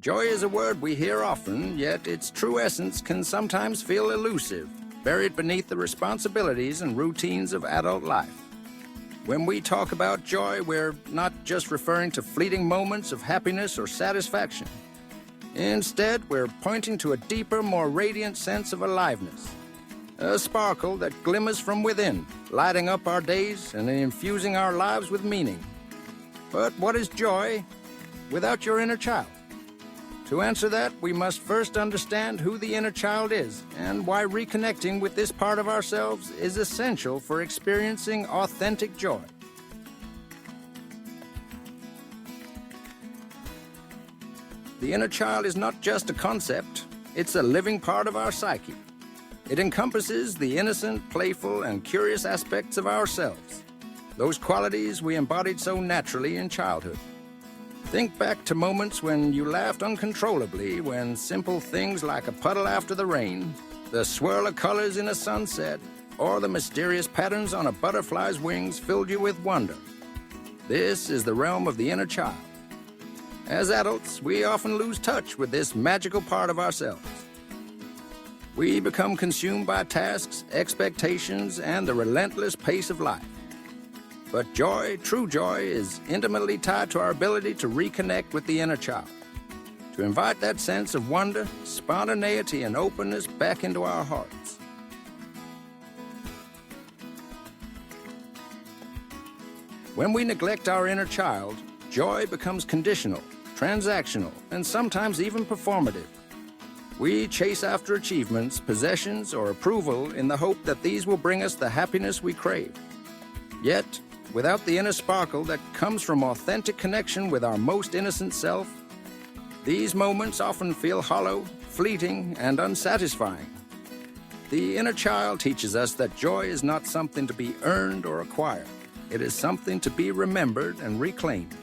Joy is a word we hear often, yet its true essence can sometimes feel elusive, buried beneath the responsibilities and routines of adult life. When we talk about joy, we're not just referring to fleeting moments of happiness or satisfaction. Instead, we're pointing to a deeper, more radiant sense of aliveness, a sparkle that glimmers from within, lighting up our days and infusing our lives with meaning. But what is joy without your inner child? To answer that, we must first understand who the inner child is and why reconnecting with this part of ourselves is essential for experiencing authentic joy. The inner child is not just a concept, it's a living part of our psyche. It encompasses the innocent, playful, and curious aspects of ourselves, those qualities we embodied so naturally in childhood. Think back to moments when you laughed uncontrollably, when simple things like a puddle after the rain, the swirl of colors in a sunset, or the mysterious patterns on a butterfly's wings filled you with wonder. This is the realm of the inner child. As adults, we often lose touch with this magical part of ourselves. We become consumed by tasks, expectations, and the relentless pace of life. But joy, true joy, is intimately tied to our ability to reconnect with the inner child, to invite that sense of wonder, spontaneity, and openness back into our hearts. When we neglect our inner child, joy becomes conditional, transactional, and sometimes even performative. We chase after achievements, possessions, or approval in the hope that these will bring us the happiness we crave. Yet, without the inner sparkle that comes from authentic connection with our most innocent self, these moments often feel hollow, fleeting, and unsatisfying. The inner child teaches us that joy is not something to be earned or acquired. It is something to be remembered and reclaimed.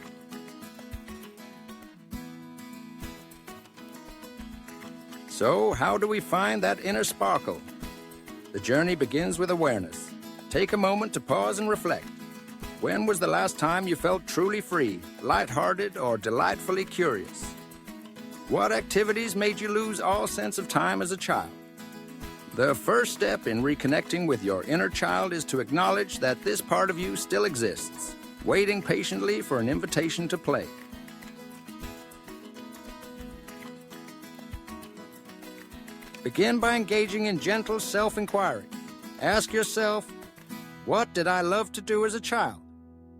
So, how do we find that inner sparkle? The journey begins with awareness. Take a moment to pause and reflect. When was the last time you felt truly free, lighthearted, or delightfully curious? What activities made you lose all sense of time as a child? The first step in reconnecting with your inner child is to acknowledge that this part of you still exists, waiting patiently for an invitation to play. Begin by engaging in gentle self-inquiry. Ask yourself, what did I love to do as a child?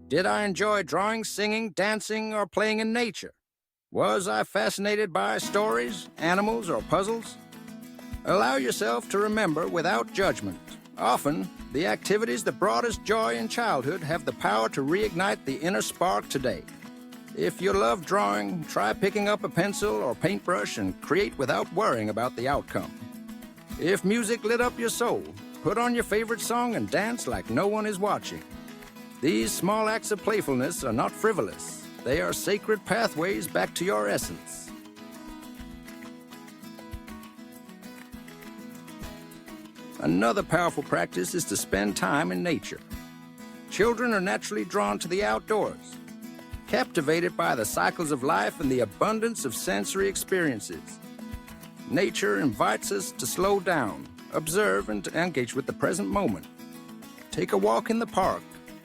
Did I enjoy drawing, singing, dancing, or playing in nature? Was I fascinated by stories, animals, or puzzles? Allow yourself to remember without judgment. Often, the activities that brought us joy in childhood have the power to reignite the inner spark today. If you love drawing, try picking up a pencil or paintbrush and create without worrying about the outcome. If music lit up your soul, put on your favorite song and dance like no one is watching. These small acts of playfulness are not frivolous. They are sacred pathways back to your essence. Another powerful practice is to spend time in nature. Children are naturally drawn to the outdoors, captivated by the cycles of life and the abundance of sensory experiences. Nature invites us to slow down, observe, and to engage with the present moment. Take a walk in the park,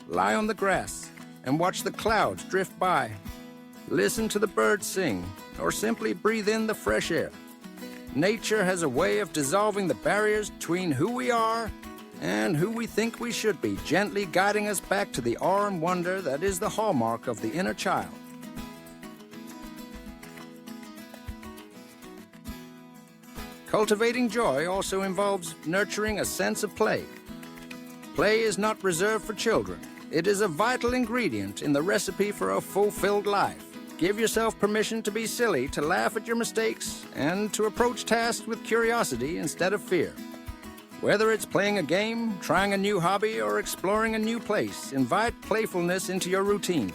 lie on the grass, and watch the clouds drift by. Listen to the birds sing, or simply breathe in the fresh air. Nature has a way of dissolving the barriers between who we are and who we think we should be, gently guiding us back to the awe and wonder that is the hallmark of the inner child. Cultivating joy also involves nurturing a sense of play. Play is not reserved for children. It is a vital ingredient in the recipe for a fulfilled life. Give yourself permission to be silly, to laugh at your mistakes, and to approach tasks with curiosity instead of fear. Whether it's playing a game, trying a new hobby, or exploring a new place, invite playfulness into your routine.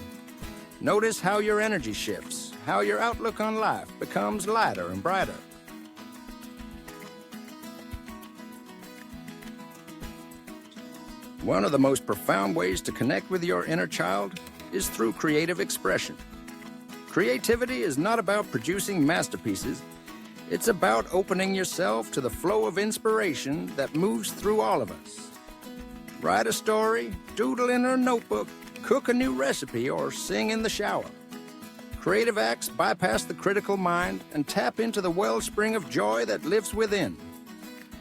Notice how your energy shifts, how your outlook on life becomes lighter and brighter. One of the most profound ways to connect with your inner child is through creative expression. Creativity is not about producing masterpieces. It's about opening yourself to the flow of inspiration that moves through all of us. Write a story, doodle in a notebook, cook a new recipe, or sing in the shower. Creative acts bypass the critical mind and tap into the wellspring of joy that lives within.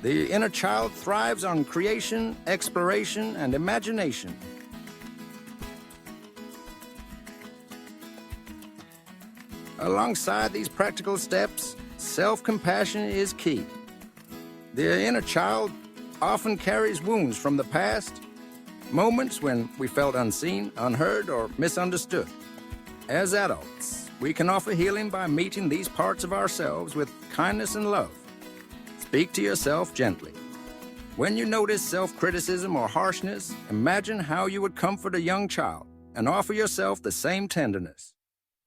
The inner child thrives on creation, exploration, and imagination. Alongside these practical steps, self-compassion is key. The inner child often carries wounds from the past, moments when we felt unseen, unheard, or misunderstood. As adults, we can offer healing by meeting these parts of ourselves with kindness and love. Speak to yourself gently. When you notice self-criticism or harshness, imagine how you would comfort a young child and offer yourself the same tenderness.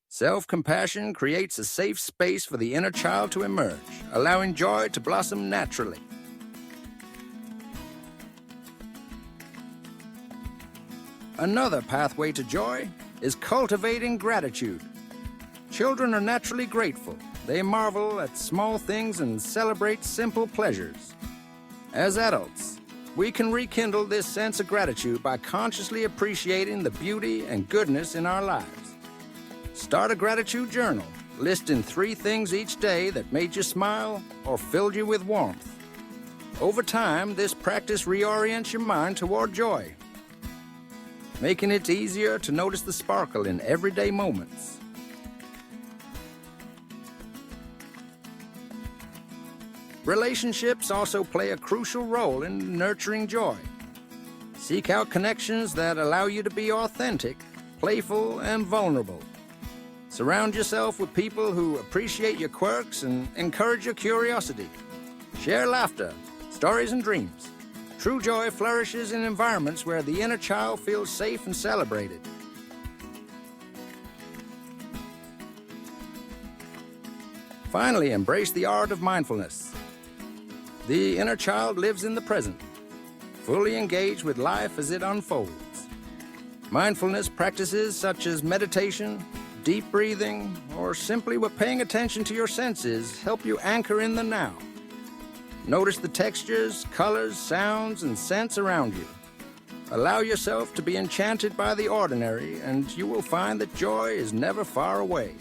Self-compassion creates a safe space for the inner child to emerge, allowing joy to blossom naturally. Another pathway to joy is cultivating gratitude. Children are naturally grateful. They marvel at small things and celebrate simple pleasures. As adults, we can rekindle this sense of gratitude by consciously appreciating the beauty and goodness in our lives. Start a gratitude journal, listing 3 things each day that made you smile or filled you with warmth. Over time, this practice reorients your mind toward joy, making it easier to notice the sparkle in everyday moments. Relationships also play a crucial role in nurturing joy. Seek out connections that allow you to be authentic, playful, and vulnerable. Surround yourself with people who appreciate your quirks and encourage your curiosity. Share laughter, stories, and dreams. True joy flourishes in environments where the inner child feels safe and celebrated. Finally, embrace the art of mindfulness. The inner child lives in the present, fully engaged with life as it unfolds. Mindfulness practices such as meditation, deep breathing, or simply paying attention to your senses help you anchor in the now. Notice the textures, colors, sounds, and scents around you. Allow yourself to be enchanted by the ordinary, and you will find that joy is never far away.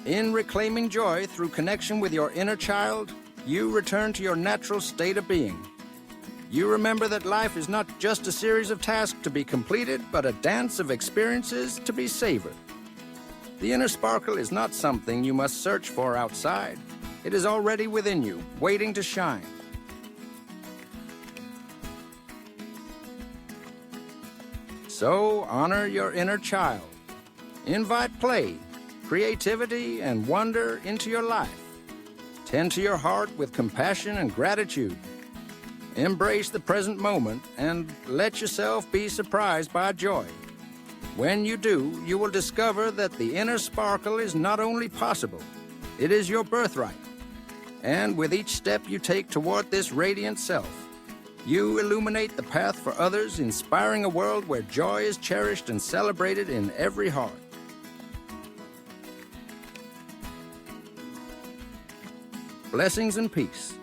In reclaiming joy through connection with your inner child, you return to your natural state of being. You remember that life is not just a series of tasks to be completed, but a dance of experiences to be savored. The inner sparkle is not something you must search for outside. It is already within you, waiting to shine. So, honor your inner child. Invite play, creativity, and wonder into your life. Tend to your heart with compassion and gratitude. Embrace the present moment and let yourself be surprised by joy. When you do, you will discover that the inner sparkle is not only possible, it is your birthright. And with each step you take toward this radiant self, you illuminate the path for others, inspiring a world where joy is cherished and celebrated in every heart. Blessings and peace.